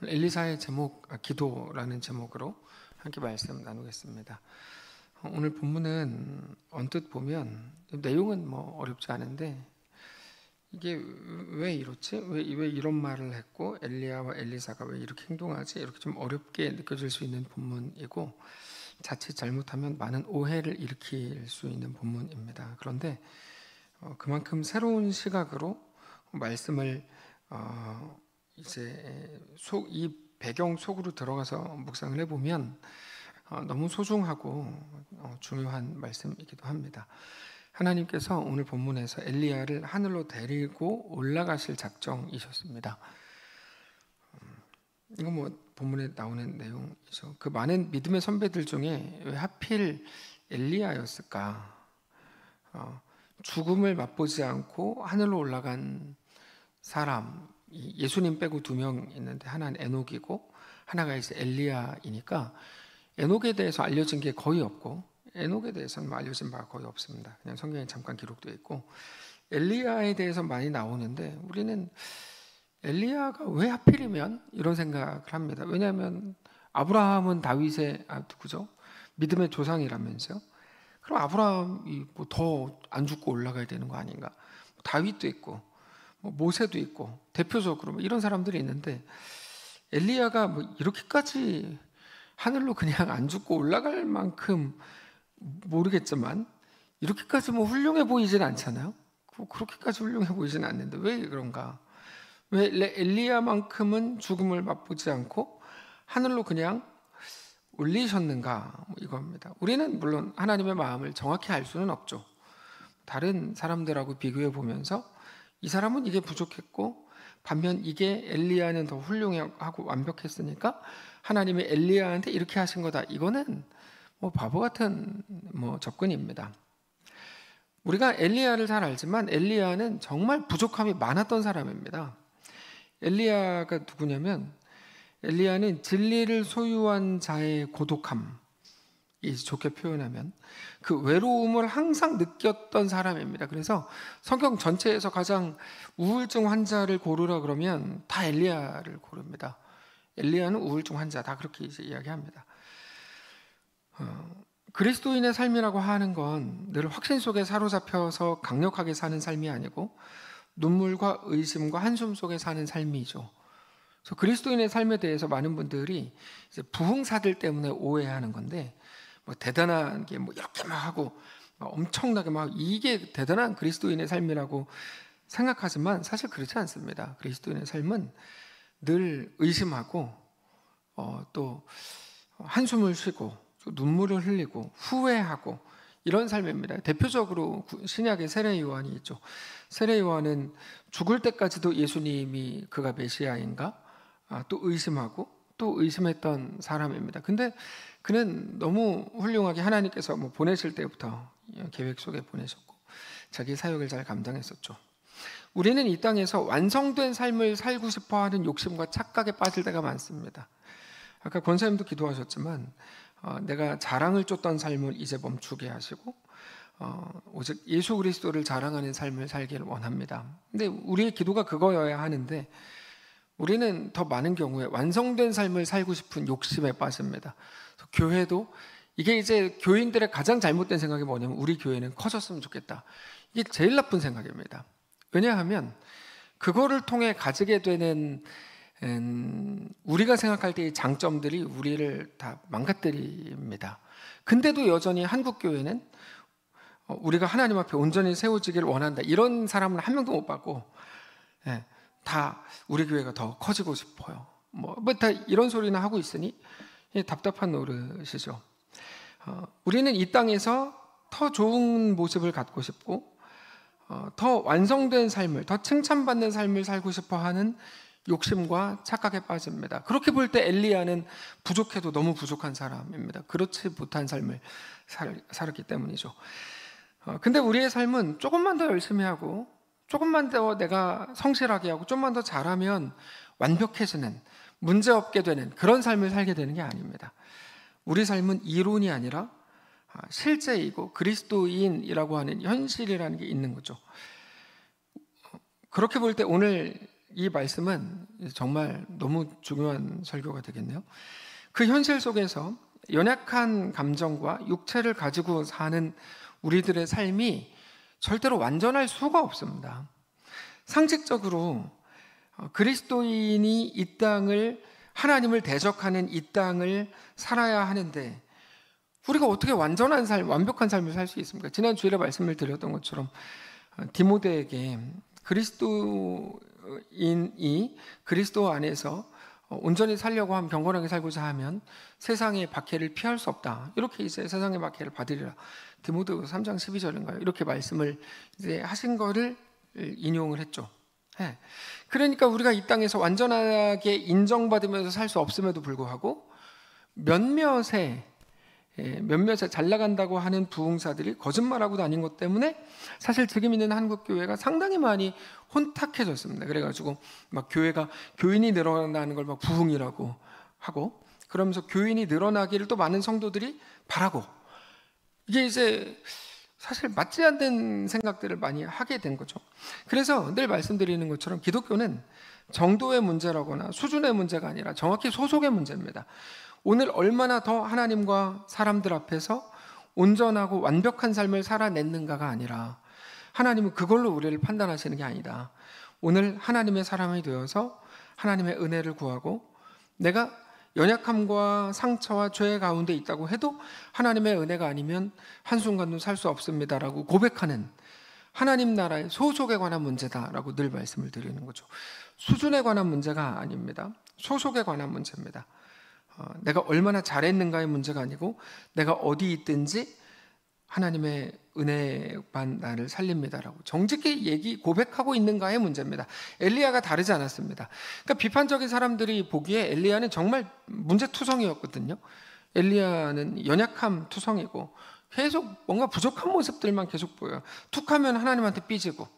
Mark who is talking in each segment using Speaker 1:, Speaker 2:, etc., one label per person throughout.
Speaker 1: 엘리사의 제목, 기도라는 제목으로 함께 말씀 나누겠습니다. 오늘 본문은 언뜻 보면 내용은 어렵지 않은데 이게 왜 이렇지? 왜 이런 말을 했고 엘리야와 엘리사가 왜 이렇게 행동하지? 이렇게 좀 어렵게 느껴질 수 있는 본문이고 자칫 잘못하면 많은 오해를 일으킬 수 있는 본문입니다. 그런데 그만큼 새로운 시각으로 말씀을 이제 이 배경 속으로 들어가서 묵상을 해보면 너무 소중하고 중요한 말씀이기도 합니다. 하나님께서 오늘 본문에서 엘리야를 하늘로 데리고 올라가실 작정이셨습니다. 이거 본문에 나오는 내용이죠. 그 많은 믿음의 선배들 중에 왜 하필 엘리야였을까? 죽음을 맛보지 않고 하늘로 올라간 사람, 예수님 빼고 2명 있는데 하나는 에녹이고 하나가 이제 엘리야이니까 에녹에 대해서 알려진 게 거의 없고 에녹에 대해서는 알려진 바가 거의 없습니다. 그냥 성경에 잠깐 기록되어 있고 엘리야에 대해서 많이 나오는데 우리는 엘리야가 왜 하필이면 이런 생각을 합니다. 왜냐하면 아브라함은 다윗의 누구죠? 믿음의 조상이라면서요. 그럼 아브라함이 더 안 죽고 올라가야 되는 거 아닌가? 다윗도 있고 모세도 있고 대표적으로 이런 사람들이 있는데 엘리야가 이렇게까지 하늘로 그냥 안 죽고 올라갈 만큼 모르겠지만 이렇게까지 훌륭해 보이진 않잖아요. 그렇게까지 훌륭해 보이진 않는데 왜 그런가? 왜 엘리야만큼은 죽음을 맛보지 않고 하늘로 그냥 올리셨는가? 이겁니다. 우리는 물론 하나님의 마음을 정확히 알 수는 없죠. 다른 사람들하고 비교해 보면서 이 사람은 이게 부족했고 반면 이게 엘리야는 더 훌륭하고 완벽했으니까 하나님이 엘리야한테 이렇게 하신 거다. 이거는 바보 같은 접근입니다. 우리가 엘리야를 잘 알지만 엘리야는 정말 부족함이 많았던 사람입니다. 엘리야가 누구냐면 엘리야는 진리를 소유한 자의 고독함, 좋게 표현하면 그 외로움을 항상 느꼈던 사람입니다. 그래서 성경 전체에서 가장 우울증 환자를 고르라 그러면 다 엘리야를 고릅니다. 엘리야는 우울증 환자다 그렇게 이제 이야기합니다. 그리스도인의 삶이라고 하는 건 늘 확신 속에 사로잡혀서 강력하게 사는 삶이 아니고 눈물과 의심과 한숨 속에 사는 삶이죠. 그래서 그리스도인의 삶에 대해서 많은 분들이 이제 부흥사들 때문에 오해하는 건데 대단한 게 이렇게 하고 엄청나게 이게 대단한 그리스도인의 삶이라고 생각하지만 사실 그렇지 않습니다. 그리스도인의 삶은 늘 의심하고 또 한숨을 쉬고 눈물을 흘리고 후회하고 이런 삶입니다. 대표적으로 신약의 세례 요한이 있죠. 세례 요한은 죽을 때까지도 예수님이 그가 메시아인가 또 의심하고 또 의심했던 사람입니다. 근데 그는 너무 훌륭하게 하나님께서 보내실 때부터 계획 속에 보내셨고 자기 사역을 잘 감당했었죠. 우리는 이 땅에서 완성된 삶을 살고 싶어하는 욕심과 착각에 빠질 때가 많습니다. 아까 권사님도 기도하셨지만 내가 자랑을 쫓던 삶을 이제 멈추게 하시고 오직 예수 그리스도를 자랑하는 삶을 살기를 원합니다. 근데 우리의 기도가 그거여야 하는데 우리는 더 많은 경우에 완성된 삶을 살고 싶은 욕심에 빠집니다. 교회도 이게 이제 교인들의 가장 잘못된 생각이 뭐냐면 우리 교회는 커졌으면 좋겠다. 이게 제일 나쁜 생각입니다. 왜냐하면 그거를 통해 가지게 되는 우리가 생각할 때의 장점들이 우리를 다 망가뜨립니다. 근데도 여전히 한국 교회는 우리가 하나님 앞에 온전히 세워지기를 원한다. 이런 사람은 한 명도 못 봤고 다 우리 교회가 더 커지고 싶어요. 다 이런 소리나 하고 있으니 답답한 노릇이죠. 우리는 이 땅에서 더 좋은 모습을 갖고 싶고 더 완성된 삶을, 더 칭찬받는 삶을 살고 싶어하는 욕심과 착각에 빠집니다. 그렇게 볼 때 엘리야는 부족해도 너무 부족한 사람입니다. 그렇지 못한 삶을 살았기 때문이죠. 근데 우리의 삶은 조금만 더 열심히 하고 조금만 더 내가 성실하게 하고 좀만 더 잘하면 완벽해지는, 문제없게 되는 그런 삶을 살게 되는 게 아닙니다. 우리 삶은 이론이 아니라 실제이고 그리스도인이라고 하는 현실이라는 게 있는 거죠. 그렇게 볼 때 오늘 이 말씀은 정말 너무 중요한 설교가 되겠네요. 그 현실 속에서 연약한 감정과 육체를 가지고 사는 우리들의 삶이 절대로 완전할 수가 없습니다. 상식적으로 그리스도인이 이 땅을, 하나님을 대적하는 이 땅을 살아야 하는데 우리가 어떻게 완전한 삶, 완벽한 삶을 살 수 있습니까? 지난 주일에 말씀을 드렸던 것처럼 디모데에게 그리스도인이 그리스도 안에서 온전히 살려고 하면, 경건하게 살고자 하면 세상의 박해를 피할 수 없다. 이렇게 이제 세상의 박해를 받으리라. 디모데후서 3장 12절인가요? 이렇게 말씀을 이제 하신 거를 인용을 했죠. 그러니까 우리가 이 땅에서 완전하게 인정받으면서 살 수 없음에도 불구하고 몇몇의 잘 나간다고 하는 부흥사들이 거짓말하고 다닌 것 때문에 사실 지금 있는 한국교회가 상당히 많이 혼탁해졌습니다. 그래가지고 막 교인이 늘어나는 걸 막 부흥이라고 하고, 그러면서 교인이 늘어나기를 또 많은 성도들이 바라고, 이게 이제 사실 맞지 않는 생각들을 많이 하게 된 거죠. 그래서 늘 말씀드리는 것처럼 기독교는 정도의 문제라거나 수준의 문제가 아니라 정확히 소속의 문제입니다. 오늘 얼마나 더 하나님과 사람들 앞에서 온전하고 완벽한 삶을 살아냈는가가 아니라, 하나님은 그걸로 우리를 판단하시는 게 아니다. 오늘 하나님의 사람이 되어서 하나님의 은혜를 구하고, 내가 연약함과 상처와 죄 가운데 있다고 해도 하나님의 은혜가 아니면 한순간도 살 수 없습니다라고 고백하는 하나님 나라의 소속에 관한 문제다라고 늘 말씀을 드리는 거죠. 수준에 관한 문제가 아닙니다. 소속에 관한 문제입니다. 내가 얼마나 잘했는가의 문제가 아니고 내가 어디 있든지 하나님의 은혜만 나를 살립니다라고 정직히 고백하고 있는가의 문제입니다. 엘리야가 다르지 않았습니다. 그러니까 비판적인 사람들이 보기에 엘리야는 정말 문제투성이었거든요. 엘리야는 연약함 투성이고 계속 뭔가 부족한 모습들만 계속 보여요. 툭하면 하나님한테 삐지고,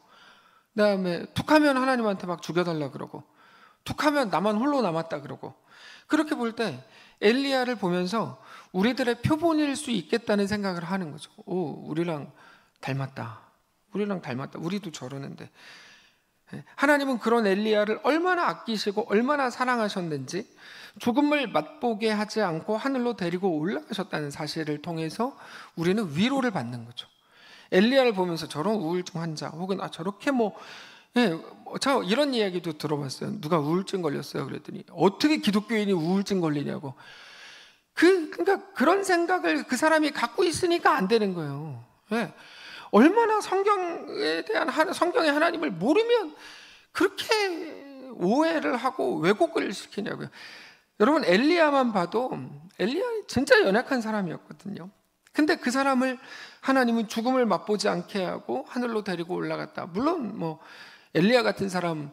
Speaker 1: 그다음에 툭하면 하나님한테 막 죽여달라 그러고, 툭하면 나만 홀로 남았다 그러고. 그렇게 볼 때 엘리야를 보면서 우리들의 표본일 수 있겠다는 생각을 하는 거죠. 우리랑 닮았다. 우리도 저러는데. 하나님은 그런 엘리야를 얼마나 아끼시고 얼마나 사랑하셨는지 죽음을 맛보게 하지 않고 하늘로 데리고 올라가셨다는 사실을 통해서 우리는 위로를 받는 거죠. 엘리야를 보면서 저런 우울증 환자, 혹은 저렇게 저 이런 이야기도 들어봤어요. 누가 우울증 걸렸어요 그랬더니 어떻게 기독교인이 우울증 걸리냐고. 그러니까 그런 생각을 그 사람이 갖고 있으니까 안 되는 거예요. 얼마나 성경에 대한 성경의 하나님을 모르면 그렇게 오해를 하고 왜곡을 시키냐고요. 여러분, 엘리야만 봐도 엘리야 진짜 연약한 사람이었거든요. 근데 그 사람을 하나님은 죽음을 맛보지 않게 하고 하늘로 데리고 올라갔다. 물론 엘리야 같은 사람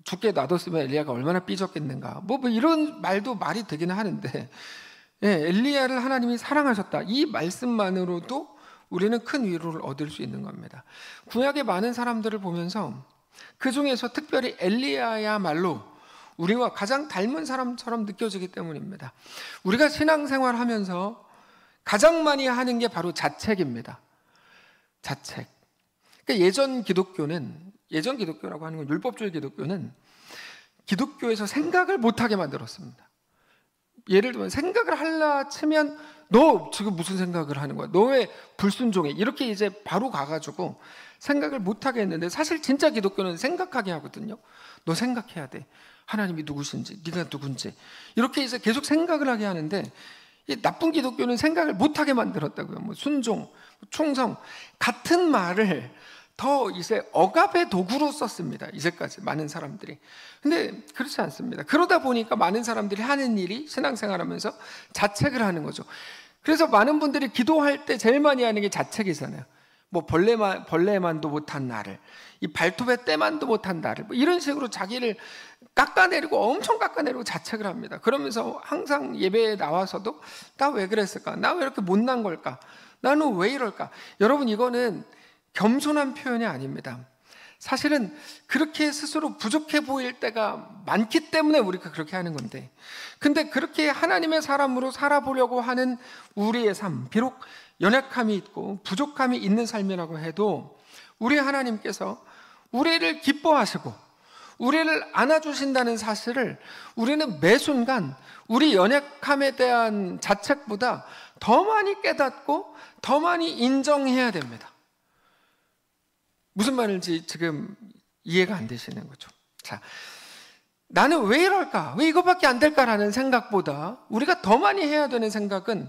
Speaker 1: 죽게 놔뒀으면 엘리야가 얼마나 삐졌겠는가. 이런 말도 말이 되기는 하는데, 엘리야를 하나님이 사랑하셨다. 이 말씀만으로도 우리는 큰 위로를 얻을 수 있는 겁니다. 구약의 많은 사람들을 보면서 그 중에서 특별히 엘리야야말로 우리와 가장 닮은 사람처럼 느껴지기 때문입니다. 우리가 신앙생활하면서 가장 많이 하는 게 바로 자책입니다. 자책. 그러니까 예전 기독교라고 하는 건, 율법주의 기독교는 기독교에서 생각을 못하게 만들었습니다. 예를 들면 생각을 하려 치면 너 지금 무슨 생각을 하는 거야? 너 왜 불순종해? 이렇게 이제 바로 가가지고 생각을 못하게 했는데, 사실 진짜 기독교는 생각하게 하거든요. 너 생각해야 돼. 하나님이 누구신지, 네가 누군지. 이렇게 이제 계속 생각을 하게 하는데, 이 나쁜 기독교는 생각을 못하게 만들었다고요. 순종, 충성 같은 말을 더 이제 억압의 도구로 썼습니다. 이제까지 많은 사람들이. 근데 그렇지 않습니다. 그러다 보니까 많은 사람들이 하는 일이 신앙생활하면서 자책을 하는 거죠. 그래서 많은 분들이 기도할 때 제일 많이 하는 게 자책이잖아요. 벌레만도 못한 나를, 이 발톱의 때만도 못한 나를, 이런 식으로 자기를 엄청 깎아내리고 자책을 합니다. 그러면서 항상 예배에 나와서도 나 왜 그랬을까? 나 왜 이렇게 못난 걸까? 나는 왜 이럴까? 여러분, 이거는 겸손한 표현이 아닙니다. 사실은 그렇게 스스로 부족해 보일 때가 많기 때문에 우리가 그렇게 하는 건데, 근데 그렇게 하나님의 사람으로 살아보려고 하는 우리의 삶, 비록 연약함이 있고 부족함이 있는 삶이라고 해도 우리 하나님께서 우리를 기뻐하시고 우리를 안아주신다는 사실을 우리는 매 순간 우리 연약함에 대한 자책보다 더 많이 깨닫고 더 많이 인정해야 됩니다. 무슨 말인지 지금 이해가 안 되시는 거죠. 자, 나는 왜 이럴까? 왜 이거밖에 안 될까라는 생각보다 우리가 더 많이 해야 되는 생각은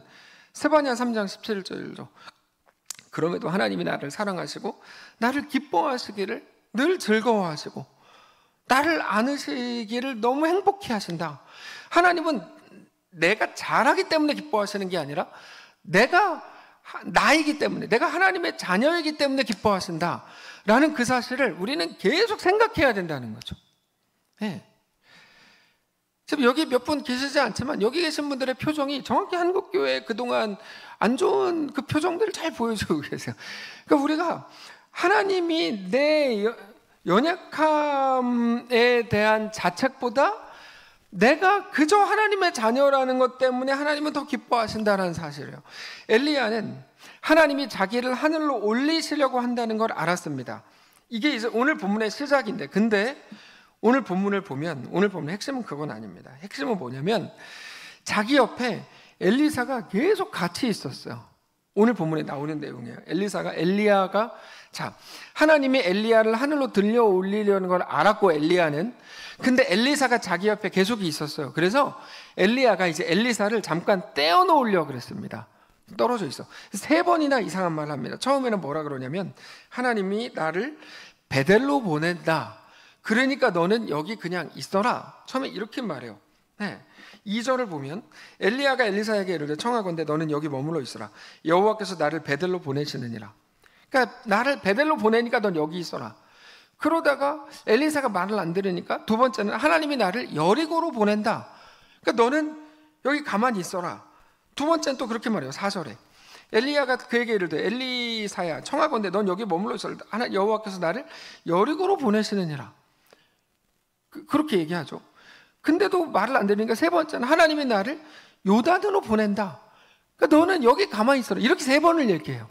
Speaker 1: 스바냐 3장 17절이죠. 그럼에도 하나님이 나를 사랑하시고 나를 기뻐하시기를 늘 즐거워하시고 나를 안으시기를 너무 행복해 하신다. 하나님은 내가 잘하기 때문에 기뻐하시는 게 아니라 내가 나이기 때문에, 내가 하나님의 자녀이기 때문에 기뻐하신다 라는 그 사실을 우리는 계속 생각해야 된다는 거죠. 네. 지금 여기 몇 분 계시지 않지만 여기 계신 분들의 표정이 정확히 한국교회 그동안 안 좋은 그 표정들을 잘 보여주고 계세요. 그러니까 우리가 하나님이 내 연약함에 대한 자책보다 내가 그저 하나님의 자녀라는 것 때문에 하나님은 더 기뻐하신다는 사실이에요. 엘리야는 하나님이 자기를 하늘로 올리시려고 한다는 걸 알았습니다. 이게 이제 오늘 본문의 시작인데, 근데 오늘 본문을 보면 오늘 본문의 핵심은 그건 아닙니다. 핵심은 뭐냐면 자기 옆에 엘리사가 계속 같이 있었어요. 오늘 본문에 나오는 내용이에요. 엘리야가 자, 하나님이 엘리야를 하늘로 들려 올리려는 걸 알았고 엘리야는, 근데 엘리사가 자기 옆에 계속 있었어요. 그래서 엘리야가 이제 엘리사를 잠깐 떼어놓으려고 그랬습니다. 떨어져 있어. 3번이나 이상한 말을 합니다. 처음에는 뭐라 그러냐면 하나님이 나를 베델로 보낸다. 그러니까 너는 여기 그냥 있어라. 처음에 이렇게 말해요. 네. 2절을 보면 엘리야가 엘리사에게 이르되 청하건대 너는 여기 머물러 있어라. 여호와께서 나를 베델로 보내시느니라. 그러니까 나를 베델로 보내니까 넌 여기 있어라. 그러다가 엘리사가 말을 안 들으니까 두 번째는 하나님이 나를 여리고로 보낸다. 그러니까 너는 여기 가만히 있어라. 두 번째는 또 그렇게 말해요. 4절에 엘리야가 그에게 이르되 엘리사야 청하건대 넌 여기 머물러 있어라. 여호와께서 나를 여리고로 보내시느니라. 그렇게 얘기하죠. 근데도 말을 안 들으니까 세 번째는 하나님이 나를 요단으로 보낸다. 그러니까 너는 여기 가만히 있어라. 이렇게 3번을 얘기해요.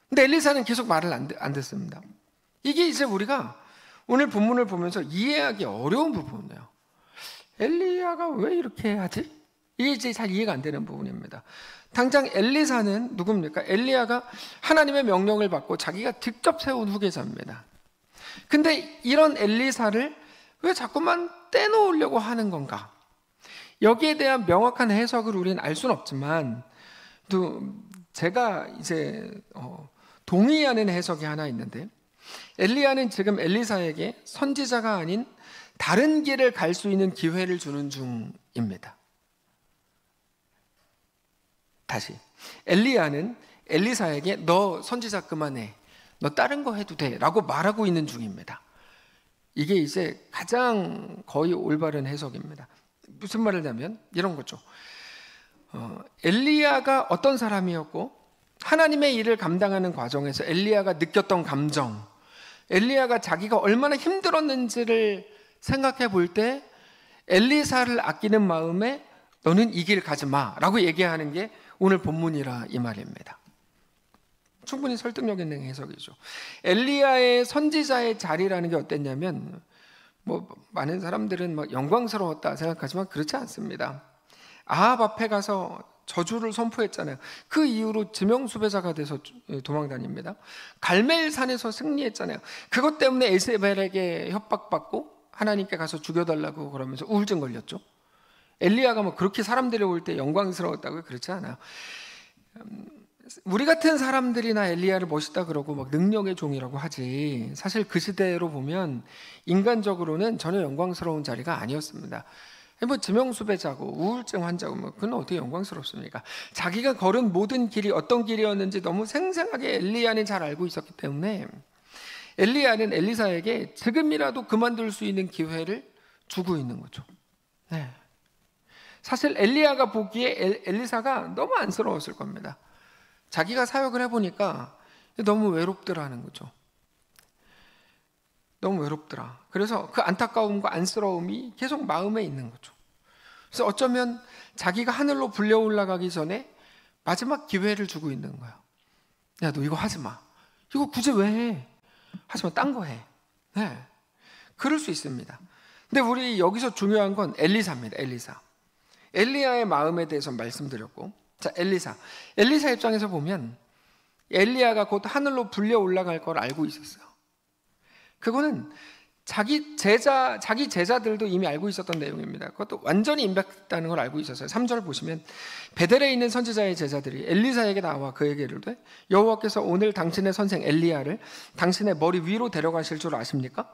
Speaker 1: 근데 엘리사는 계속 말을 안 듣습니다. 이게 이제 우리가 오늘 본문을 보면서 이해하기 어려운 부분이에요. 엘리야가 왜 이렇게 하지? 이게 이제 잘 이해가 안 되는 부분입니다. 당장 엘리사는 누굽니까? 엘리야가 하나님의 명령을 받고 자기가 직접 세운 후계자입니다. 근데 이런 엘리사를 왜 자꾸만 떼놓으려고 하는 건가? 여기에 대한 명확한 해석을 우리는 알 수는 없지만 또 제가 이제 동의하는 해석이 하나 있는데, 엘리야는 지금 엘리사에게 선지자가 아닌 다른 길을 갈 수 있는 기회를 주는 중입니다. 다시, 엘리야는 엘리사에게 너 선지자 그만해, 너 다른 거 해도 돼 라고 말하고 있는 중입니다. 이게 이제 가장 거의 올바른 해석입니다. 무슨 말을 하면 이런 거죠. 엘리야가 어떤 사람이었고 하나님의 일을 감당하는 과정에서 엘리야가 느꼈던 감정, 엘리야가 자기가 얼마나 힘들었는지를 생각해 볼 때 엘리사를 아끼는 마음에 너는 이 길 가지 마라고 얘기하는 게 오늘 본문이라 이 말입니다. 충분히 설득력 있는 해석이죠. 엘리야의 선지자의 자리라는 게 어땠냐면 많은 사람들은 막 영광스러웠다 생각하지만 그렇지 않습니다. 아합 앞에 가서 저주를 선포했잖아요. 그 이후로 지명수배자가 돼서 도망다닙니다. 갈멜산에서 승리했잖아요. 그것 때문에 에세벨에게 협박받고 하나님께 가서 죽여달라고 그러면서 우울증 걸렸죠. 엘리야가 그렇게 사람들이 올 때 영광스러웠다고요? 그렇지 않아요. 우리 같은 사람들이나 엘리야를 멋있다 그러고 능력의 종이라고 하지, 사실 그 시대로 보면 인간적으로는 전혀 영광스러운 자리가 아니었습니다. 지명수배자고 우울증 환자고 그건 어떻게 영광스럽습니까? 자기가 걸은 모든 길이 어떤 길이었는지 너무 생생하게 엘리야는 잘 알고 있었기 때문에 엘리야는 엘리사에게 지금이라도 그만둘 수 있는 기회를 주고 있는 거죠. 네. 사실 엘리야가 보기에 엘리사가 너무 안쓰러웠을 겁니다. 자기가 사역을 해보니까 너무 외롭더라는 거죠. 너무 외롭더라. 그래서 그 안타까움과 안쓰러움이 계속 마음에 있는 거죠. 그래서 어쩌면 자기가 하늘로 불려 올라가기 전에 마지막 기회를 주고 있는 거야. 야, 너 이거 하지 마. 이거 굳이 왜 해? 하지 마, 딴 거 해. 네. 그럴 수 있습니다. 근데 우리 여기서 중요한 건 엘리사입니다. 엘리사. 엘리야의 마음에 대해서 말씀드렸고, 자, 엘리사 입장에서 보면 엘리야가 곧 하늘로 불려 올라갈 걸 알고 있었어요. 그거는 자기 제자들도 이미 알고 있었던 내용입니다. 그것도 완전히 임박했다는 걸 알고 있었어요. 3절 보시면 베델에 있는 선지자의 제자들이 엘리사에게 나와 그에게 이르되 여호와께서 오늘 당신의 선생 엘리야를 당신의 머리 위로 데려가실 줄 아십니까?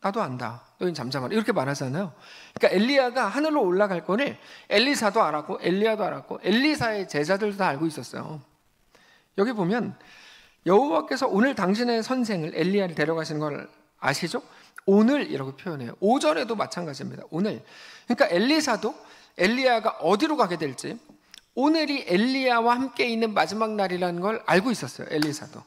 Speaker 1: 나도 안다. 너희는 잠잠하라. 이렇게 말하잖아요. 그러니까 엘리야가 하늘로 올라갈 거를 엘리사도 알았고 엘리야도 알았고 엘리사의 제자들도 다 알고 있었어요. 여기 보면 여호와께서 오늘 당신의 선생을 엘리야를 데려가시는 걸 아시죠? 오늘이라고 표현해요. 오전에도 마찬가지입니다. 오늘. 그러니까 엘리사도 엘리야가 어디로 가게 될지 오늘이 엘리야와 함께 있는 마지막 날이라는 걸 알고 있었어요. 엘리사도.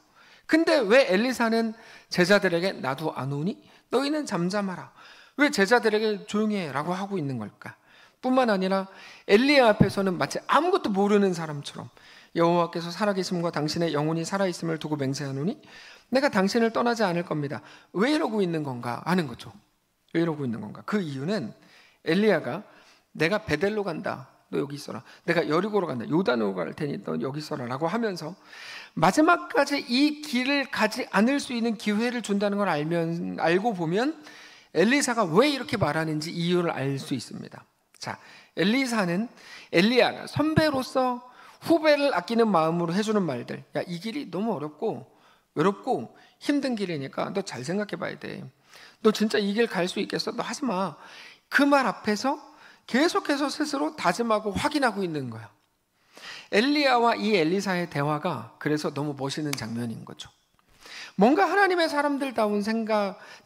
Speaker 1: 근데 왜 엘리사는 제자들에게 나도 안 오니? 너희는 잠잠하라. 왜 제자들에게 조용히 해라고 하고 있는 걸까? 뿐만 아니라 엘리야 앞에서는 마치 아무것도 모르는 사람처럼 여호와께서 살아계심과 당신의 영혼이 살아있음을 두고 맹세하노니 내가 당신을 떠나지 않을 겁니다. 왜 이러고 있는 건가 하는 거죠. 왜 이러고 있는 건가? 그 이유는 엘리야가 내가 베델로 간다. 너 여기 있어라. 내가 여리고로 간다. 요단으로 갈 테니 너 여기 있어라 라고 하면서 마지막까지 이 길을 가지 않을 수 있는 기회를 준다는 걸 알고 보면 엘리사가 왜 이렇게 말하는지 이유를 알 수 있습니다. 자, 엘리야가 선배로서 후배를 아끼는 마음으로 해주는 말들. 야, 이 길이 너무 어렵고 외롭고 힘든 길이니까 너 잘 생각해 봐야 돼. 너 진짜 이 길 갈 수 있겠어? 너 하지 마. 그 말 앞에서 계속해서 스스로 다짐하고 확인하고 있는 거야. 엘리야와 이 엘리사의 대화가 그래서 너무 멋있는 장면인 거죠. 뭔가 하나님의 사람들다운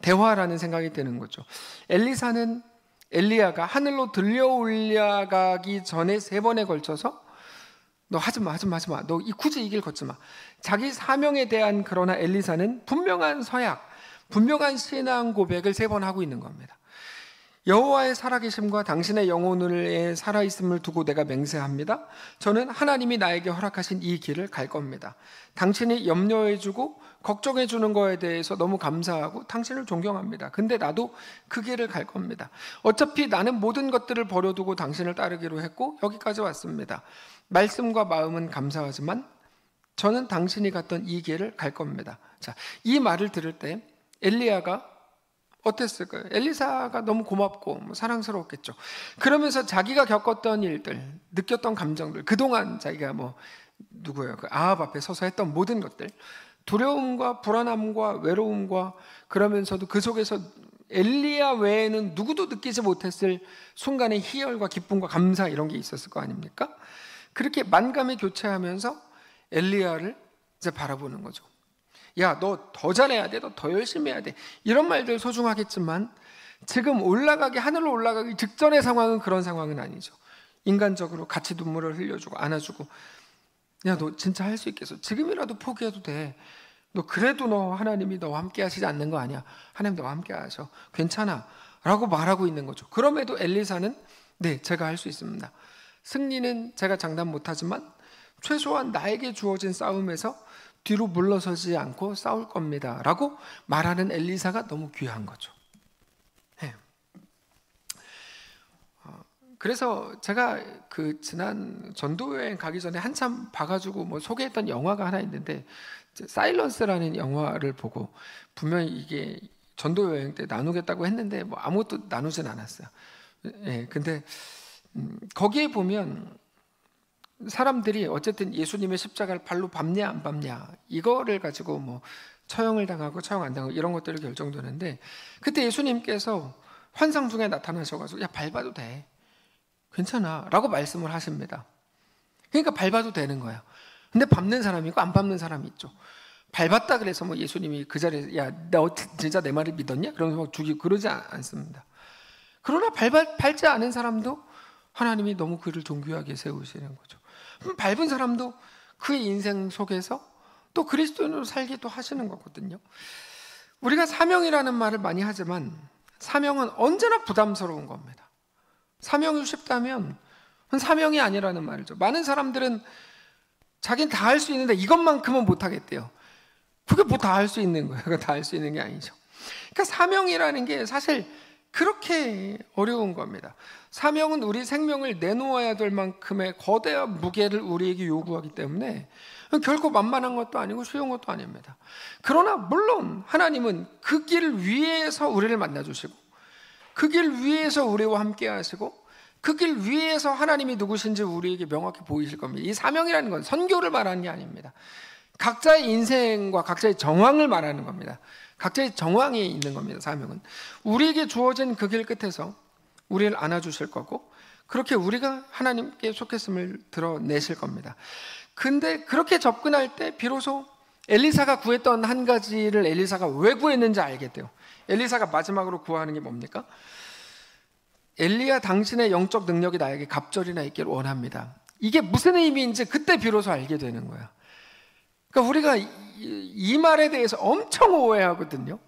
Speaker 1: 대화라는 생각이 드는 거죠. 엘리사는 엘리야가 하늘로 들려 올라가기 전에 3번에 걸쳐서 너 하지 마. 너 굳이 이 길 걷지 마. 자기 사명에 대한 그러나 엘리사는 분명한 서약, 분명한 신앙 고백을 3번 하고 있는 겁니다. 여호와의 살아계심과 당신의 영혼의 살아있음을 두고 내가 맹세합니다. 저는 하나님이 나에게 허락하신 이 길을 갈 겁니다. 당신이 염려해주고 걱정해주는 거에 대해서 너무 감사하고 당신을 존경합니다. 근데 나도 그 길을 갈 겁니다. 어차피 나는 모든 것들을 버려두고 당신을 따르기로 했고 여기까지 왔습니다. 말씀과 마음은 감사하지만 저는 당신이 갔던 이 길을 갈 겁니다. 자, 이 말을 들을 때 엘리야가 어땠을까요? 엘리사가 너무 고맙고 사랑스러웠겠죠. 그러면서 자기가 겪었던 일들, 느꼈던 감정들, 그동안 자기가 그 아합 앞에 서서 했던 모든 것들, 두려움과 불안함과 외로움과 그러면서도 그 속에서 엘리야 외에는 누구도 느끼지 못했을 순간의 희열과 기쁨과 감사 이런 게 있었을 거 아닙니까? 그렇게 만감이 교체하면서 엘리야를 이제 바라보는 거죠. 야, 너 더 잘해야 돼. 너 더 열심히 해야 돼. 이런 말들 소중하겠지만 지금 하늘로 올라가기 직전의 상황은 그런 상황은 아니죠. 인간적으로 같이 눈물을 흘려주고 안아주고 야, 너 진짜 할 수 있겠어. 지금이라도 포기해도 돼. 너 그래도 하나님이 너와 함께 하시지 않는 거 아니야. 하나님 너와 함께 하셔. 괜찮아. 라고 말하고 있는 거죠. 그럼에도 엘리사는 네, 제가 할 수 있습니다. 승리는 제가 장담 못하지만 최소한 나에게 주어진 싸움에서 뒤로 물러서지 않고 싸울 겁니다 라고 말하는 엘리사가 너무 귀한 거죠. 네. 그래서 제가 지난 전도여행 가기 전에 한참 봐가지고 소개했던 영화가 하나 있는데 사일런스라는 영화를 보고 분명히 이게 전도여행 때 나누겠다고 했는데 아무것도 나누진 않았어요. 네, 근데 거기에 보면 사람들이 어쨌든 예수님의 십자가를 발로 밟냐 안 밟냐 이거를 가지고 처형을 당하고 처형 안 당하고 이런 것들을 결정되는데 그때 예수님께서 환상 중에 나타나셔가지고 야, 밟아도 돼. 괜찮아 라고 말씀을 하십니다. 그러니까 밟아도 되는 거예요. 근데 밟는 사람이 있고 안 밟는 사람이 있죠. 밟았다 그래서 예수님이 그 자리에서 야, 너 진짜 내 말을 믿었냐? 그러면서 죽이고 그러지 않습니다. 그러나 밟지 않은 사람도 하나님이 너무 그를 존귀하게 세우시는 거죠. 밟은 사람도 그의 인생 속에서 또 그리스도인으로 살기도 하시는 거거든요. 우리가 사명이라는 말을 많이 하지만 사명은 언제나 부담스러운 겁니다. 사명이 쉽다면 사명이 아니라는 말이죠. 많은 사람들은 자기는 다 할 수 있는데 이것만큼은 못하겠대요. 그게 다 할 수 있는 거예요. 그거 다 할 수 있는 게 아니죠. 그러니까 사명이라는 게 사실 그렇게 어려운 겁니다. 사명은 우리 생명을 내놓아야 될 만큼의 거대한 무게를 우리에게 요구하기 때문에 결코 만만한 것도 아니고 쉬운 것도 아닙니다. 그러나 물론 하나님은 그 길 위에서 우리를 만나주시고 그 길 위에서 우리와 함께 하시고 그 길 위에서 하나님이 누구신지 우리에게 명확히 보이실 겁니다. 이 사명이라는 건 선교를 말하는 게 아닙니다. 각자의 인생과 각자의 정황을 말하는 겁니다. 각자의 정황이 있는 겁니다. 사명은 우리에게 주어진 그 길 끝에서 우리를 안아주실 거고 그렇게 우리가 하나님께 속했음을 드러내실 겁니다. 근데 그렇게 접근할 때 비로소 엘리사가 구했던 한 가지를 엘리사가 왜 구했는지 알게 돼요. 엘리사가 마지막으로 구하는 게 뭡니까? 엘리야, 당신의 영적 능력이 나에게 갑절이나 있기를 원합니다. 이게 무슨 의미인지 그때 비로소 알게 되는 거야. 그러니까 우리가 이 말에 대해서 엄청 오해하거든요.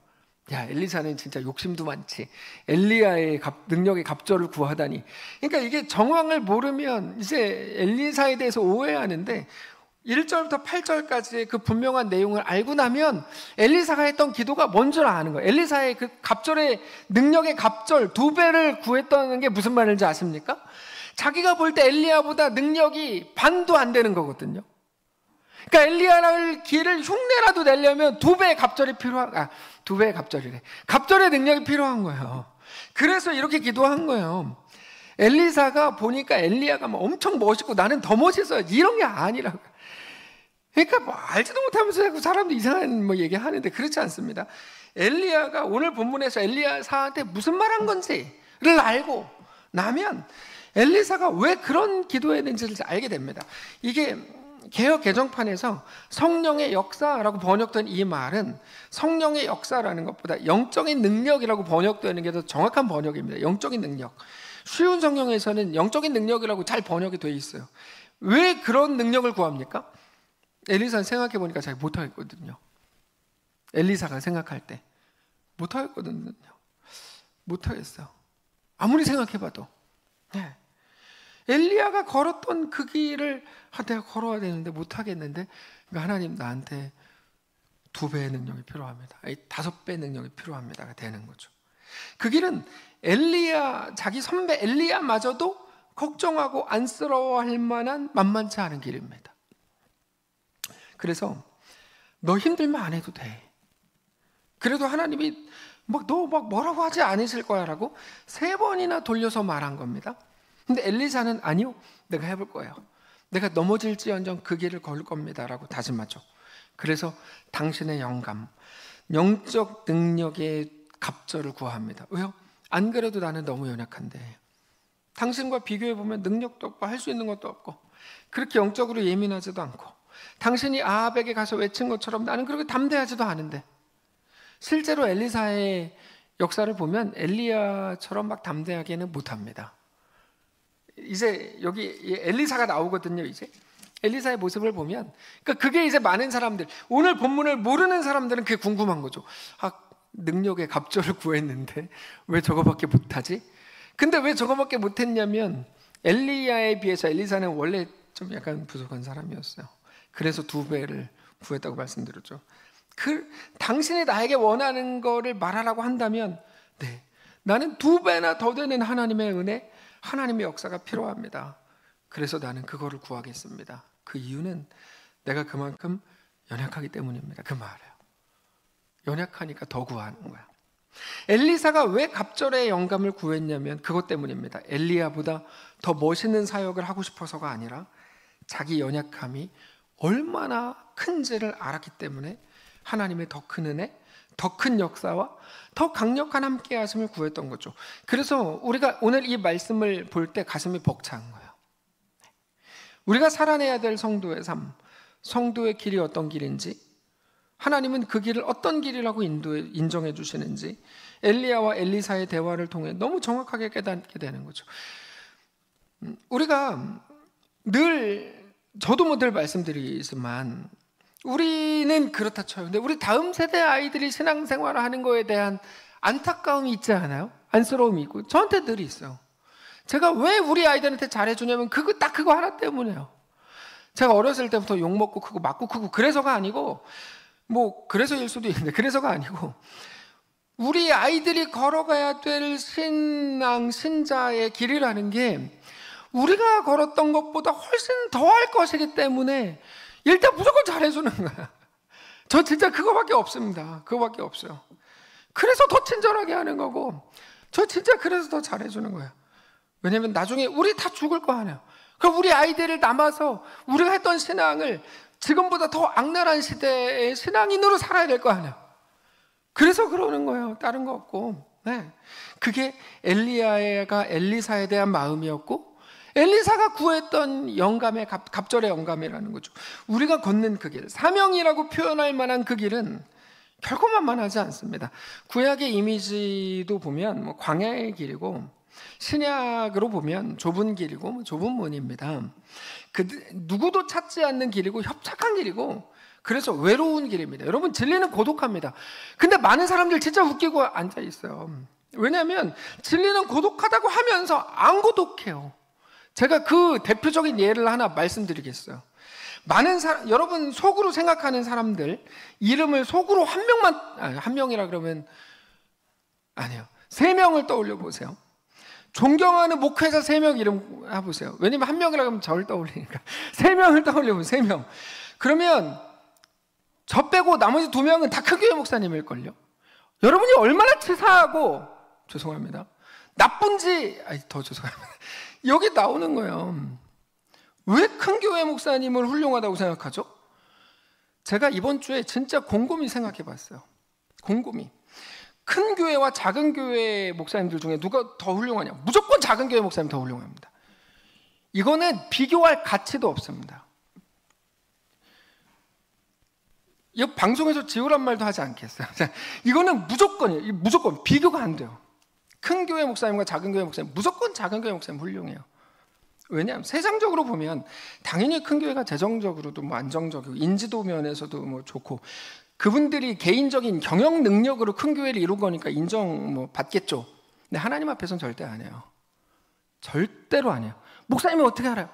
Speaker 1: 야, 엘리사는 진짜 욕심도 많지. 엘리야의 능력의 갑절을 구하다니. 그러니까 이게 정황을 모르면 이제 엘리사에 대해서 오해하는데 1절부터 8절까지의 그 분명한 내용을 알고 나면 엘리사가 했던 기도가 뭔 줄 아는 거예요. 엘리사의 그 갑절의 능력의 갑절 2배를 구했다는 게 무슨 말인지 아십니까? 자기가 볼 때 엘리야보다 능력이 반도 안 되는 거거든요. 그러니까 엘리야를 길을 흉내라도 내려면 2배의 갑절이 필요한, 2배의 갑절이래. 갑절의 능력이 필요한 거예요. 그래서 이렇게 기도한 거예요. 엘리사가 보니까 엘리야가 뭐 엄청 멋있고 나는 더 멋있어요. 이런 게 아니라고. 그러니까 뭐 알지도 못하면서 자꾸 사람도 이상한 뭐 얘기하는데 그렇지 않습니다. 엘리야가 오늘 본문에서 엘리야사한테 무슨 말한 건지를 알고 나면 엘리사가 왜 그런 기도했는지를 알게 됩니다. 이게 개역 개정판에서 성령의 역사라고 번역된 이 말은 성령의 역사라는 것보다 영적인 능력이라고 번역되는 게 더 정확한 번역입니다. 영적인 능력. 쉬운 성경에서는 영적인 능력이라고 잘 번역이 되어 있어요. 왜 그런 능력을 구합니까? 엘리사는 생각해 보니까 잘 못하겠거든요. 엘리사가 생각할 때 못하겠거든요. 못하겠어요. 아무리 생각해봐도. 네. 엘리야가 걸었던 그 길을 내가 걸어야 되는데 못하겠는데 그러니까 하나님 나한테 2배의 능력이 필요합니다. 5배의 능력이 필요합니다가 되는 거죠. 그 길은 엘리야, 자기 선배 엘리야마저도 걱정하고 안쓰러워할 만한 만만치 않은 길입니다. 그래서 너 힘들면 안 해도 돼. 그래도 하나님이 너 뭐라고 하지 않으실 거야 라고 3번이나 돌려서 말한 겁니다. 근데 엘리사는 아니요, 내가 해볼 거예요. 내가 넘어질지언정 그 길을 걸을 겁니다 라고 다짐하죠. 그래서 당신의 영감, 영적 능력의 갑절을 구합니다. 왜요? 안 그래도 나는 너무 연약한데 당신과 비교해보면 능력도 없고 할 수 있는 것도 없고 그렇게 영적으로 예민하지도 않고 당신이 아합에게 가서 외친 것처럼 나는 그렇게 담대하지도 않은데 실제로 엘리사의 역사를 보면 엘리야처럼 막 담대하게는 못합니다. 이제 여기 엘리사가 나오거든요. 이제 엘리사의 모습을 보면 그러니까 그게 이제 많은 사람들 오늘 본문을 모르는 사람들은 그게 궁금한 거죠. 능력의 갑절을 구했는데 왜 저거밖에 못하지? 근데 왜 저거밖에 못했냐면 엘리야에 비해서 엘리사는 원래 좀 약간 부족한 사람이었어요. 그래서 2배를 구했다고 말씀드렸죠. 당신이 나에게 원하는 거를 말하라고 한다면 네, 나는 2배나 더 되는 하나님의 은혜, 하나님의 역사가 필요합니다. 그래서 나는 그거를 구하겠습니다. 그 이유는 내가 그만큼 연약하기 때문입니다. 그 말이에요. 연약하니까 더 구하는 거야. 엘리사가 왜 갑절의 영감을 구했냐면 그것 때문입니다. 엘리야보다 더 멋있는 사역을 하고 싶어서가 아니라 자기 연약함이 얼마나 큰지를 알았기 때문에 하나님의 더 큰 은혜, 더 큰 역사와 더 강력한 함께 하심을 구했던 거죠. 그래서 우리가 오늘 이 말씀을 볼 때 가슴이 벅찬 거예요. 우리가 살아내야 될 성도의 삶, 성도의 길이 어떤 길인지, 하나님은 그 길을 어떤 길이라고 인정해 주시는지 엘리야와 엘리사의 대화를 통해 너무 정확하게 깨닫게 되는 거죠. 우리가 저도 늘 말씀드리지만 우리는 그렇다 쳐요. 근데 우리 다음 세대 아이들이 신앙생활을 하는 거에 대한 안타까움이 있지 않아요? 안쓰러움이 있고 저한테 늘 있어요. 제가 왜 우리 아이들한테 잘해주냐면 딱 그거 하나 때문에요. 제가 어렸을 때부터 욕먹고 크고 맞고 크고 그래서가 아니고 그래서일 수도 있는데 그래서가 아니고 우리 아이들이 걸어가야 될 신자의 길이라는 게 우리가 걸었던 것보다 훨씬 더할 것이기 때문에 일단 무조건 잘해주는 거야. 저 진짜 그거밖에 없습니다. 그거밖에 없어요. 그래서 더 친절하게 하는 거고, 저 진짜 그래서 더 잘해주는 거예요. 왜냐면 나중에 우리 다 죽을 거 아니에요. 그럼 우리 아이들을 남아서 우리가 했던 신앙을 지금보다 더 악랄한 시대의 신앙인으로 살아야 될 거 아니에요. 그래서 그러는 거예요. 다른 거 없고. 네. 그게 엘리야가 엘리사에 대한 마음이었고, 엘리사가 구했던 영감의 갑절의 영감이라는 거죠. 우리가 걷는 그 길, 사명이라고 표현할 만한 그 길은 결코 만만하지 않습니다. 구약의 이미지도 보면 뭐 광야의 길이고, 신약으로 보면 좁은 길이고 좁은 문입니다. 누구도 찾지 않는 길이고 협착한 길이고, 그래서 외로운 길입니다. 여러분, 진리는 고독합니다. 근데 많은 사람들 진짜 웃기고 앉아 있어요. 왜냐하면 진리는 고독하다고 하면서 안 고독해요. 제가 그 대표적인 예를 하나 말씀드리겠어요. 많은 사람, 여러분 속으로 생각하는 사람들 이름을 속으로 한 명이라 그러면 아니요, 3명을 떠올려 보세요. 존경하는 목회자 3명 이름 해보세요. 왜냐면 1명이라 하면 저를 떠올리니까 3명을 떠올려 보세요. 3명. 그러면 저 빼고 나머지 2명은 다 큰 교회 목사님일걸요. 여러분이 얼마나 치사하고, 죄송합니다, 나쁜지, 더 죄송합니다, 여기 나오는 거예요. 왜 큰 교회 목사님을 훌륭하다고 생각하죠? 제가 이번 주에 진짜 곰곰이 생각해 봤어요. 곰곰이. 큰 교회와 작은 교회 목사님들 중에 누가 더 훌륭하냐? 무조건 작은 교회 목사님 더 훌륭합니다. 이거는 비교할 가치도 없습니다. 이 방송에서 지우란 말도 하지 않겠어요. 이거는 무조건이에요. 무조건 비교가 안 돼요. 큰 교회 목사님과 작은 교회 목사님, 무조건 작은 교회 목사님 훌륭해요. 왜냐하면 세상적으로 보면 당연히 큰 교회가 재정적으로도 뭐 안정적이고 인지도 면에서도 뭐 좋고, 그분들이 개인적인 경영 능력으로 큰 교회를 이룬 거니까 인정 뭐 받겠죠. 근데 하나님 앞에서는 절대 안 해요. 절대로 안 해요. 목사님이 어떻게 알아요?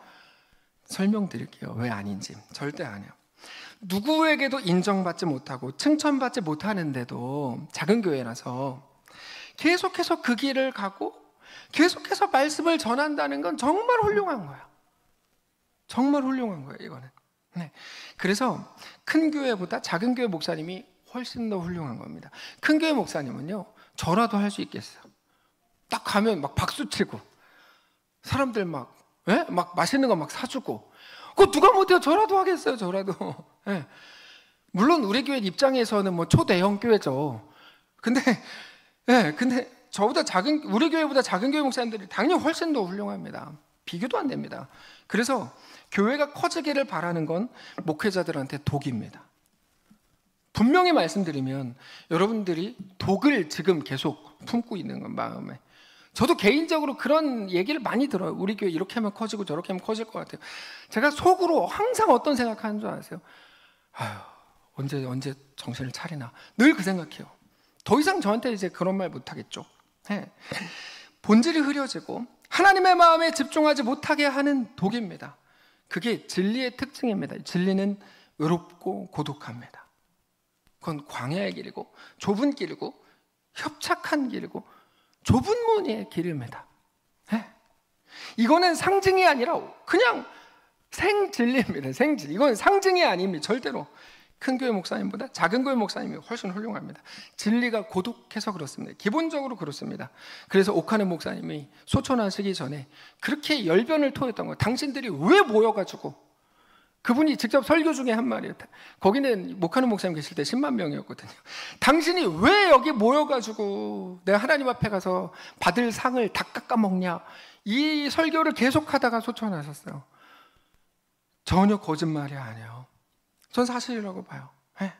Speaker 1: 설명드릴게요. 왜 아닌지. 절대 안 해요. 누구에게도 인정받지 못하고 칭찬받지 못하는데도 작은 교회라서 계속해서 그 길을 가고 계속해서 말씀을 전한다는 건 정말 훌륭한 거예요. 정말 훌륭한 거예요, 이거는. 네. 그래서 큰 교회보다 작은 교회 목사님이 훨씬 더 훌륭한 겁니다. 큰 교회 목사님은요, 저라도 할 수 있겠어요. 딱 가면 막 박수치고 사람들 막 맛있는 거 막 사주고, 그거 누가 못해요? 저라도 하겠어요. 저라도. 네. 물론 우리 교회 입장에서는 뭐 초대형 교회죠. 근데 우리 교회보다 작은 교회 목사님들이 당연히 훨씬 더 훌륭합니다. 비교도 안 됩니다. 그래서 교회가 커지기를 바라는 건 목회자들한테 독입니다. 분명히 말씀드리면 여러분들이 독을 지금 계속 품고 있는 건 마음에. 저도 개인적으로 그런 얘기를 많이 들어요. 우리 교회 이렇게 하면 커지고 저렇게 하면 커질 것 같아요. 제가 속으로 항상 어떤 생각하는 줄 아세요? 언제 정신을 차리나. 늘 그 생각해요. 더 이상 저한테 이제 그런 말 못하겠죠. 네. 본질이 흐려지고 하나님의 마음에 집중하지 못하게 하는 독입니다. 그게 진리의 특징입니다. 진리는 외롭고 고독합니다. 그건 광야의 길이고 좁은 길이고 협착한 길이고 좁은 문의 길입니다. 네. 이거는 상징이 아니라 그냥 생진리입니다. 생진. 이건 상징이 아닙니다. 절대로. 큰 교회 목사님보다 작은 교회 목사님이 훨씬 훌륭합니다. 진리가 고독해서 그렇습니다. 기본적으로 그렇습니다. 그래서 오카네 목사님이 소천하시기 전에 그렇게 열변을 토했던 거예요. 당신들이 왜 모여가지고, 그분이 직접 설교 중에 한 말이에요. 거기는 오카네 목사님 계실 때 10만 명이었거든요. 당신이 왜 여기 모여가지고 내가 하나님 앞에 가서 받을 상을 다 깎아먹냐, 이 설교를 계속하다가 소천하셨어요. 전혀 거짓말이 아니에요. 전 사실이라고 봐요. 네.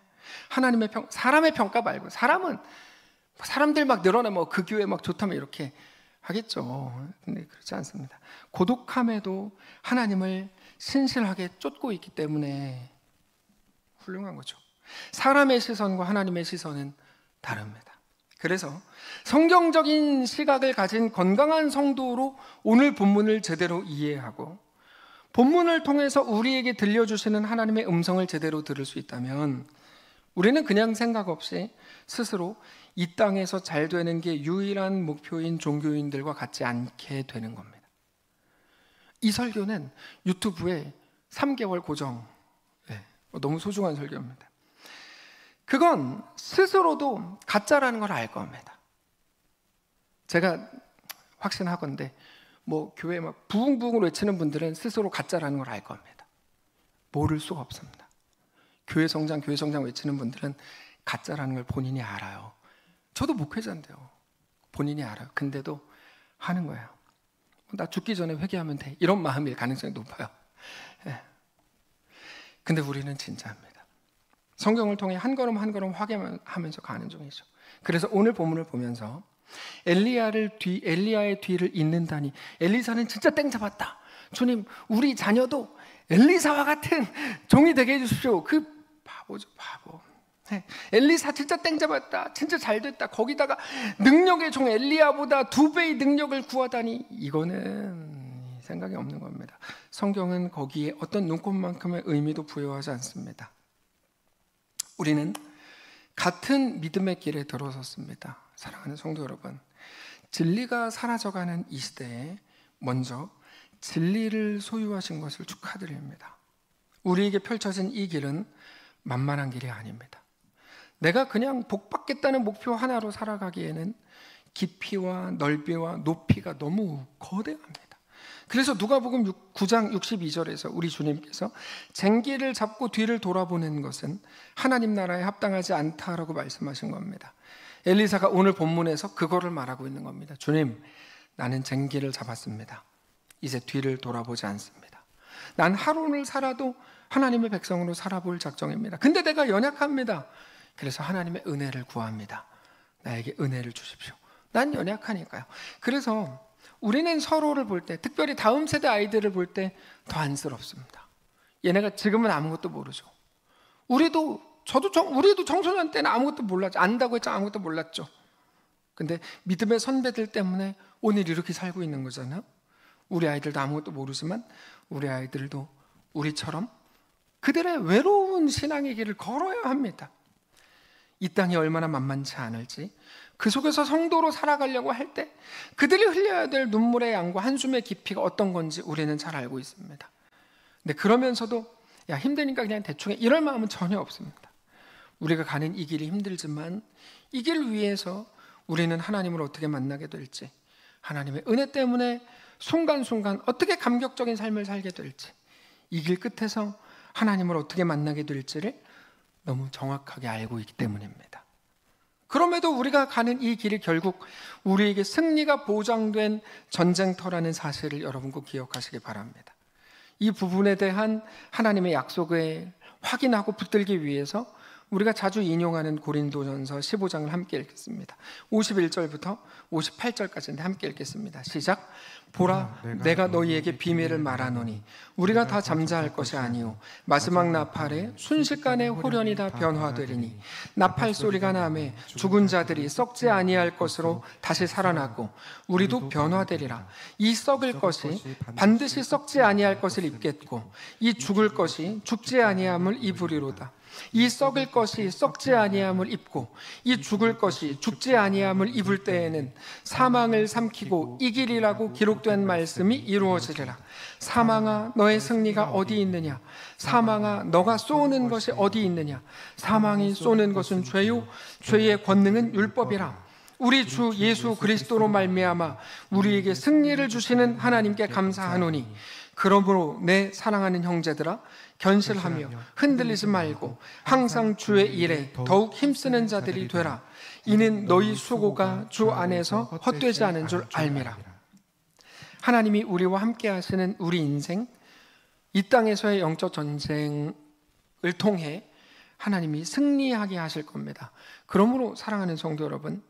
Speaker 1: 하나님의 사람의 평가 말고, 사람들 막 늘어나면 그 교회 막 좋다면 이렇게 하겠죠. 근데 그렇지 않습니다. 고독함에도 하나님을 신실하게 쫓고 있기 때문에 훌륭한 거죠. 사람의 시선과 하나님의 시선은 다릅니다. 그래서 성경적인 시각을 가진 건강한 성도로 오늘 본문을 제대로 이해하고 본문을 통해서 우리에게 들려주시는 하나님의 음성을 제대로 들을 수 있다면 우리는 그냥 생각 없이 스스로 이 땅에서 잘 되는 게 유일한 목표인 종교인들과 같지 않게 되는 겁니다. 이 설교는 유튜브에 3개월 고정, 너무 소중한 설교입니다. 그건 스스로도 가짜라는 걸 알 겁니다. 제가 확신하건대 교회 막 부흥부흥으로 외치는 분들은 스스로 가짜라는 걸 알 겁니다. 모를 수가 없습니다. 교회 성장 외치는 분들은 가짜라는 걸 본인이 알아요. 저도 목회자인데요. 본인이 알아요. 근데도 하는 거예요. 나 죽기 전에 회개하면 돼. 이런 마음일 가능성이 높아요. 근데 우리는 진짜입니다. 성경을 통해 한 걸음 한 걸음 확인하면서 가는 중이죠. 그래서 오늘 본문을 보면서 엘리야의 뒤를 잇는다니, 엘리사는 진짜 땡 잡았다. 주님, 우리 자녀도 엘리사와 같은 종이 되게 해주십시오. 그 바보죠, 바보. 엘리사 진짜 땡 잡았다. 진짜 잘 됐다. 거기다가 능력의 종 엘리야보다 2배의 능력을 구하다니, 이거는 생각이 없는 겁니다. 성경은 거기에 어떤 눈꽃만큼의 의미도 부여하지 않습니다. 우리는 같은 믿음의 길에 들어섰습니다. 사랑하는 성도 여러분, 진리가 사라져가는 이 시대에 먼저 진리를 소유하신 것을 축하드립니다. 우리에게 펼쳐진 이 길은 만만한 길이 아닙니다. 내가 그냥 복받겠다는 목표 하나로 살아가기에는 깊이와 넓이와 높이가 너무 거대합니다. 그래서 누가복음 9장 62절에서 우리 주님께서 쟁기를 잡고 뒤를 돌아보는 것은 하나님 나라에 합당하지 않다라고 말씀하신 겁니다. 엘리사가 오늘 본문에서 그거를 말하고 있는 겁니다. 주님, 나는 쟁기를 잡았습니다. 이제 뒤를 돌아보지 않습니다. 난 하루를 살아도 하나님의 백성으로 살아볼 작정입니다. 근데 내가 연약합니다. 그래서 하나님의 은혜를 구합니다. 나에게 은혜를 주십시오. 난 연약하니까요. 그래서 우리는 서로를 볼 때, 특별히 다음 세대 아이들을 볼 때 더 안쓰럽습니다. 얘네가 지금은 아무것도 모르죠. 우리도 청소년 때는 아무것도 몰랐죠. 안다고 했죠. 아무것도 몰랐죠. 근데 믿음의 선배들 때문에 오늘 이렇게 살고 있는 거잖아요. 우리 아이들도 아무것도 모르지만 우리 아이들도 우리처럼 그들의 외로운 신앙의 길을 걸어야 합니다. 이 땅이 얼마나 만만치 않을지, 그 속에서 성도로 살아가려고 할 때 그들이 흘려야 될 눈물의 양과 한숨의 깊이가 어떤 건지 우리는 잘 알고 있습니다. 근데 그러면서도 야, 힘드니까 그냥 대충 해, 이럴 마음은 전혀 없습니다. 우리가 가는 이 길이 힘들지만 이 길 위에서 우리는 하나님을 어떻게 만나게 될지, 하나님의 은혜 때문에 순간순간 어떻게 감격적인 삶을 살게 될지, 이 길 끝에서 하나님을 어떻게 만나게 될지를 너무 정확하게 알고 있기 때문입니다. 그럼에도 우리가 가는 이 길이 결국 우리에게 승리가 보장된 전쟁터라는 사실을 여러분 꼭 기억하시기 바랍니다. 이 부분에 대한 하나님의 약속을 확인하고 붙들기 위해서 우리가 자주 인용하는 고린도전서 15장을 함께 읽겠습니다. 51절부터 58절까지인데 함께 읽겠습니다. 시작. 보라, 내가 너희에게 비밀을 말하노니 우리가 다 잠자할 것이 아니요 마지막 나팔에 순식간에 홀연히 다 변화되리니 나팔 소리가 나매 죽은 자들이 썩지 아니할 것으로 다시 살아나고 우리도 변화되리라. 이 썩을 것이 반드시 썩지 아니할 것을 입겠고 이 죽을 것이 죽지 아니함을 입으리로다. 이 썩을 것이 썩지 아니함을 입고 이 죽을 것이 죽지 아니함을 입을 때에는 사망을 삼키고 이기리라고 기록된 말씀이 이루어지리라. 사망아, 너의 승리가 어디 있느냐? 사망아, 너가 쏘는 것이 어디 있느냐? 사망이 쏘는 것은 죄요, 죄의 권능은 율법이라. 우리 주 예수 그리스도로 말미암아 우리에게 승리를 주시는 하나님께 감사하노니, 그러므로 내 사랑하는 형제들아, 견실하며 흔들리지 말고 항상 주의 일에 더욱 힘쓰는 자들이 되라. 이는 너희 수고가 주 안에서 헛되지 않은 줄 알미라. 하나님이 우리와 함께 하시는 우리 인생, 이 땅에서의 영적 전쟁을 통해 하나님이 승리하게 하실 겁니다. 그러므로 사랑하는 성도 여러분,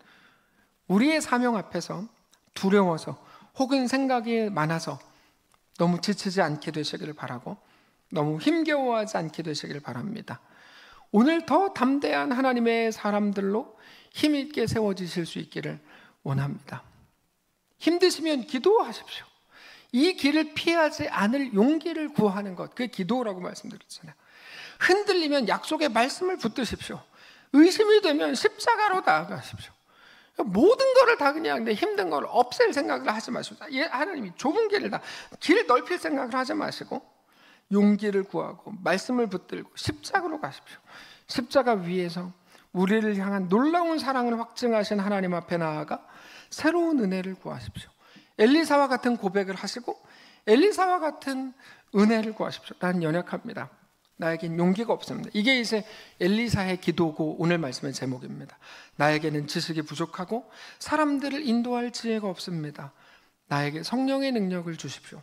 Speaker 1: 우리의 사명 앞에서 두려워서 혹은 생각이 많아서 너무 지치지 않게 되시기를 바라고, 너무 힘겨워하지 않게 되시길 바랍니다. 오늘 더 담대한 하나님의 사람들로 힘있게 세워지실 수 있기를 원합니다. 힘드시면 기도하십시오. 이 길을 피하지 않을 용기를 구하는 것, 그게 기도라고 말씀드렸잖아요. 흔들리면 약속의 말씀을 붙드십시오. 의심이 되면 십자가로 나아가십시오. 모든 거를 다 그냥 내 힘든 걸 없앨 생각을 하지 마시고, 하나님이 좁은 길을 다 길을 넓힐 생각을 하지 마시고 용기를 구하고 말씀을 붙들고 십자가로 가십시오. 십자가 위에서 우리를 향한 놀라운 사랑을 확증하신 하나님 앞에 나아가 새로운 은혜를 구하십시오. 엘리사와 같은 고백을 하시고 엘리사와 같은 은혜를 구하십시오. 나는 연약합니다. 나에겐 용기가 없습니다. 이게 이제 엘리사의 기도고 오늘 말씀의 제목입니다. 나에게는 지식이 부족하고 사람들을 인도할 지혜가 없습니다. 나에게 성령의 능력을 주십시오.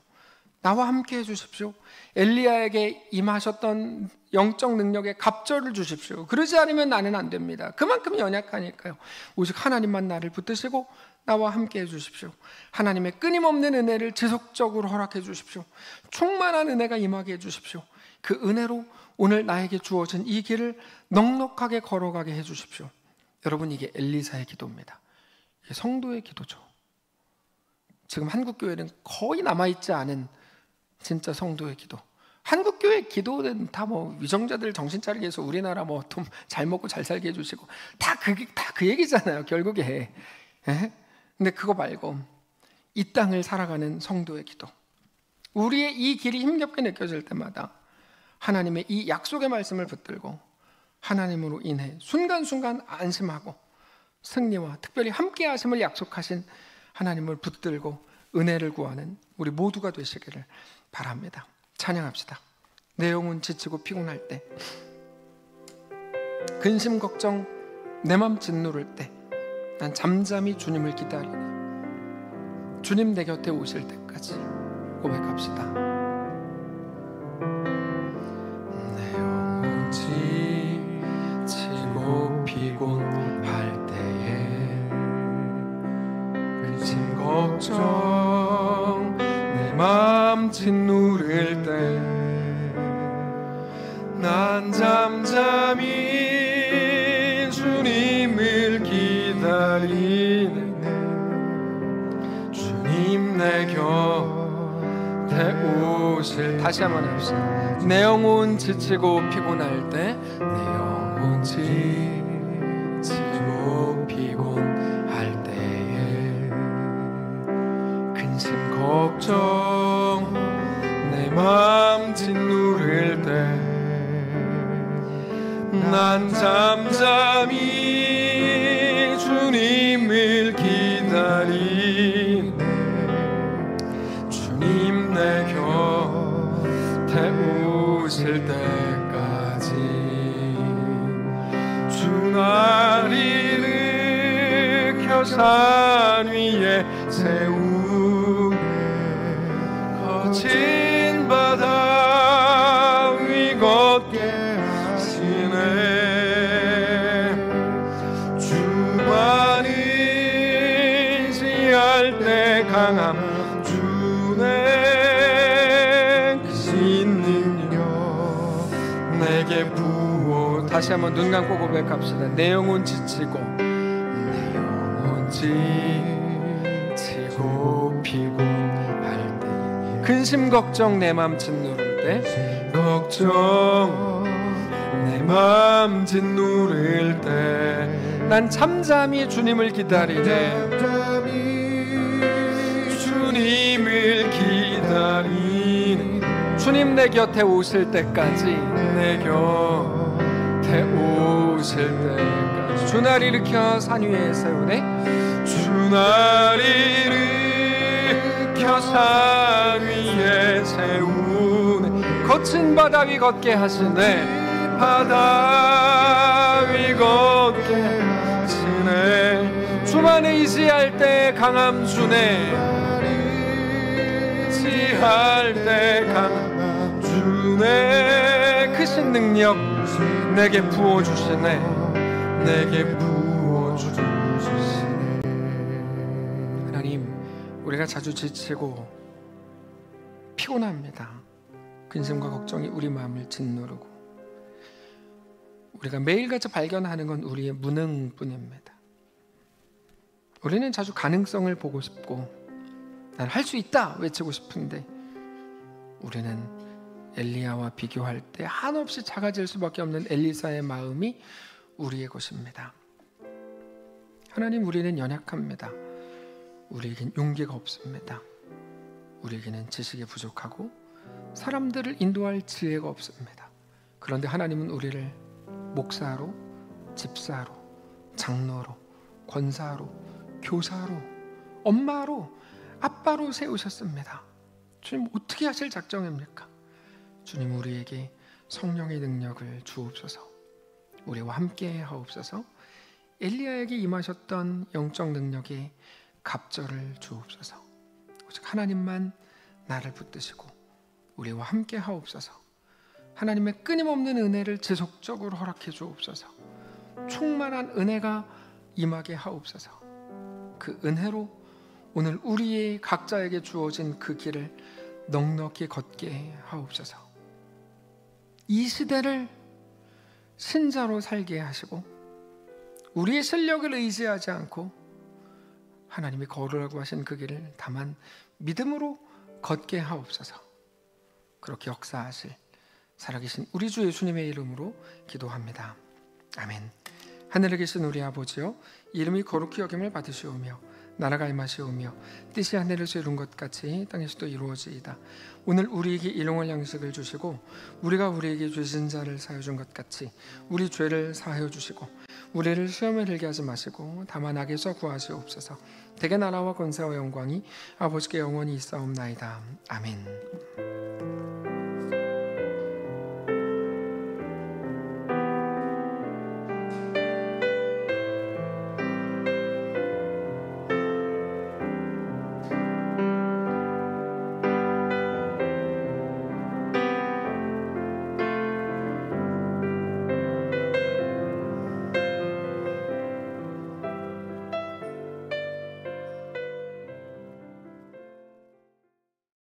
Speaker 1: 나와 함께 해주십시오. 엘리야에게 임하셨던 영적 능력의 갑절을 주십시오. 그러지 않으면 나는 안 됩니다. 그만큼 연약하니까요. 오직 하나님만 나를 붙드시고 나와 함께 해주십시오. 하나님의 끊임없는 은혜를 지속적으로 허락해 주십시오. 충만한 은혜가 임하게 해주십시오. 그 은혜로 오늘 나에게 주어진 이 길을 넉넉하게 걸어가게 해주십시오. 여러분, 이게 엘리사의 기도입니다. 이게 성도의 기도죠. 지금 한국교회는 거의 남아있지 않은 진짜 성도의 기도. 한국교회 기도는 다 뭐 위정자들 정신 차리게 해서 우리나라 뭐 돈 잘 먹고 잘 살게 해주시고 다 그 얘기잖아요, 결국에. 예? 근데 그거 말고 이 땅을 살아가는 성도의 기도. 우리의 이 길이 힘겹게 느껴질 때마다 하나님의 이 약속의 말씀을 붙들고 하나님으로 인해 순간순간 안심하고 승리와 특별히 함께 하심을 약속하신 하나님을 붙들고 은혜를 구하는 우리 모두가 되시기를 바랍니다. 찬양합시다. 내 영혼 지치고 피곤할 때, 근심 걱정 내 맘 짓누를 때 난 잠잠히 주님을 기다리네. 주님 내 곁에 오실 때까지 고백합시다. 내 영혼 지치고 피곤할 때에 근심 걱정 내 맘 짓누를 때 난 잠잠히 주님을 기다리네. 주님 내 곁에 오실. 다시 한번 해봅시다. 내 영혼 지치고 피곤할 때, 내 영혼 지치고 피곤할 때에 근심 걱정 내 맘 짓누를 때 난 잠잠히 주님을 기다리네. 주님 내 곁에 오실 때까지 주 날 일으켜 산 위에 세우네. 거친 바다 위 걷게 하시네. 주만 의지할 때 강함 주네. 크신 능력 내게 부어. 다시 한번 눈 감고 고백합시다. 내 영혼 지치고, 내 영혼 지치고 피곤할 때 근심 걱정 내 맘 짓누를 때 걱정 내 맘 짓누를 때 난 잠잠히 주님을 기다리네. 주님을 기다리네. 주님 내 곁에 오실 때까지, 내 곁에 오실 때까지 주 날 일으켜 산 위에 세우네. 주 날 일으켜 산 위에 세우네. 거친 바다 위 걷게 하시네. 바다 위 걷게 하시네. 주만 의지할 때 강함 주네. 의지할 때 강함 주네. 크신 능력 내게 부어주시네. 내게 부어주시네. 하나님, 우리가 자주 지치고 피곤합니다. 근심과 걱정이 우리 마음을 짓누르고 우리가 매일같이 발견하는 건 우리의 무능뿐입니다. 우리는 자주 가능성을 보고 싶고 난 할 수 있다 외치고 싶은데 우리는 엘리야와 비교할 때 한없이 작아질 수밖에 없는 엘리사의 마음이 우리의 것입니다. 하나님, 우리는 연약합니다. 우리에겐 용기가 없습니다. 우리에게는 지식이 부족하고 사람들을 인도할 지혜가 없습니다. 그런데 하나님은 우리를 목사로, 집사로, 장로로, 권사로, 교사로, 엄마로, 아빠로 세우셨습니다. 주님, 어떻게 하실 작정입니까? 주님, 우리에게 성령의 능력을 주옵소서. 우리와 함께 하옵소서. 엘리야에게 임하셨던 영적 능력의 갑절을 주옵소서. 오직 하나님만 나를 붙드시고 우리와 함께 하옵소서. 하나님의 끊임없는 은혜를 지속적으로 허락해 주옵소서. 충만한 은혜가 임하게 하옵소서. 그 은혜로 오늘 우리의 각자에게 주어진 그 길을 넉넉히 걷게 하옵소서. 이 시대를 신자로 살게 하시고 우리의 실력을 의지하지 않고 하나님이 걸으라고 하신 그 길을 다만 믿음으로 걷게 하옵소서. 그렇게 역사하실 살아계신 우리 주 예수님의 이름으로 기도합니다. 아멘. 하늘에 계신 우리 아버지여, 이름이 거룩히 여김을 받으시오며 나라가 임하시오며 뜻이 하늘에서 이룬 것 같이 땅에서도 이루어지이다. 오늘 우리에게 일용할 양식을 주시고 우리가 우리에게 죄진 자를 사하여 준 것 같이 우리 죄를 사하여 주시고 우리를 시험에 들게 하지 마시고 다만 악에서 구하시옵소서. 대개 나라와 권세와 영광이 아버지께 영원히 있사옵나이다. 아멘.